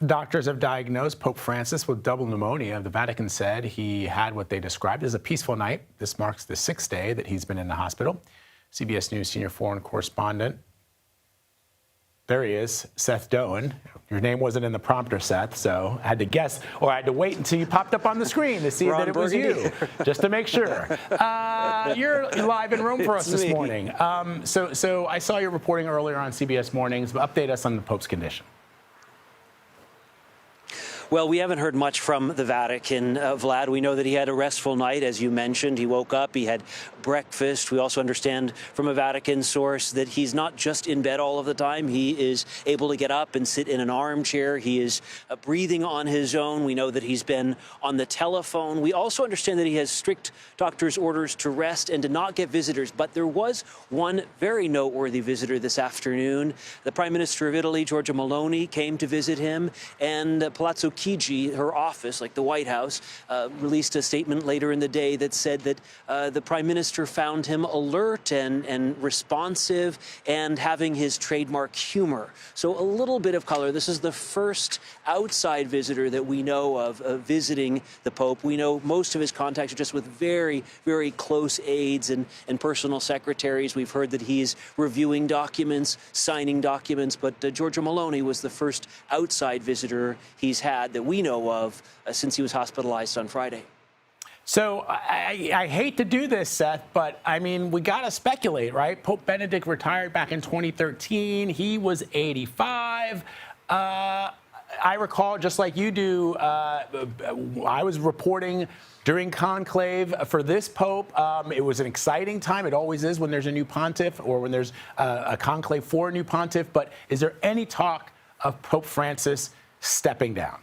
Doctors have diagnosed Pope Francis with double pneumonia. The Vatican said he had what they described as a peaceful night. This marks the 6th day that he's been in the hospital. CBS News senior foreign correspondent, there he is, Seth Doane. Your name wasn't in the prompter, Seth, so I had to guess, or I had to wait until you popped up on the screen to see that it was you, just to make sure. You're live in room for us this morning. So I saw you reporting earlier on CBS Mornings, but update us on the Pope's condition. Well, we haven't heard much from the Vatican, Vlad. We know that he had a restful night, as you mentioned. He woke up, he had breakfast. We also understand from a Vatican source that he's not just in bed all of the time. He is able to get up and sit in an armchair. He is breathing on his own. We know that he's been on the telephone. We also understand that he has strict doctor's orders to rest and to not get visitors. But there was one very noteworthy visitor this afternoon. The Prime Minister of Italy, Giorgia Meloni, came to visit him, and Palazzo Chigi, her office, like the White House, released a statement later in the day that said that the Prime Minister found him alert and responsive and having his trademark humor. So a little bit of color. This is the first outside visitor that we know of visiting the Pope. We know most of his contacts are just with very, very close aides and personal secretaries. We've heard that he's reviewing documents, signing documents, but Giorgia Meloni was the first outside visitor he's had that we know of since he was hospitalized on Friday. So I hate to do this, Seth, but I mean, we got to speculate, right? Pope Benedict retired back in 2013. He was 85. I recall, just like you do, I was reporting during conclave for this Pope. It was an exciting time. It always is when there's a new pontiff or when there's a conclave for a new pontiff. But is there any talk of Pope Francis stepping down?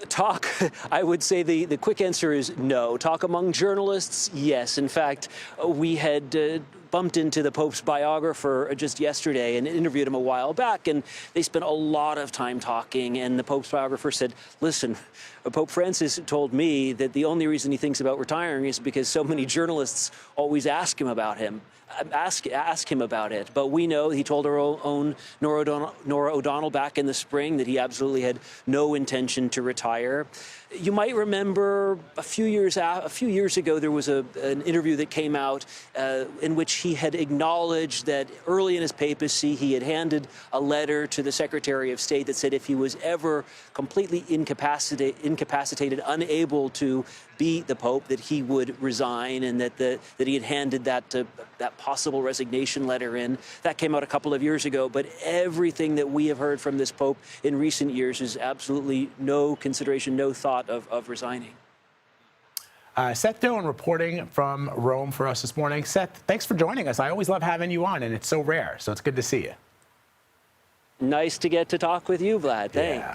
Talk, I would say the quick answer is no. Talk among journalists, yes. In fact, we had bumped into the Pope's biographer just yesterday and interviewed him a while back, and they spent a lot of time talking, and the Pope's biographer said, listen, Pope Francis told me that the only reason he thinks about retiring is because so many journalists always ask him about him. Ask him about it. But we know he told our own Nora O'Donnell back in the spring that he absolutely had no intention to retire. You might remember a few years ago, there was an interview that came out in which he had acknowledged that early in his papacy, he had handed a letter to the Secretary of State that said if he was ever completely incapacitated, unable to be the Pope, that he would resign, and that he had handed that possible resignation letter in. That came out a couple of years ago, but everything that we have heard from this Pope in recent years is absolutely no consideration, no thought of resigning. Seth Doane reporting from Rome for us this morning. Seth, thanks for joining us. I always love having you on, and it's so rare, so it's good to see you. Nice to get to talk with you, Vlad. Thanks. Yeah.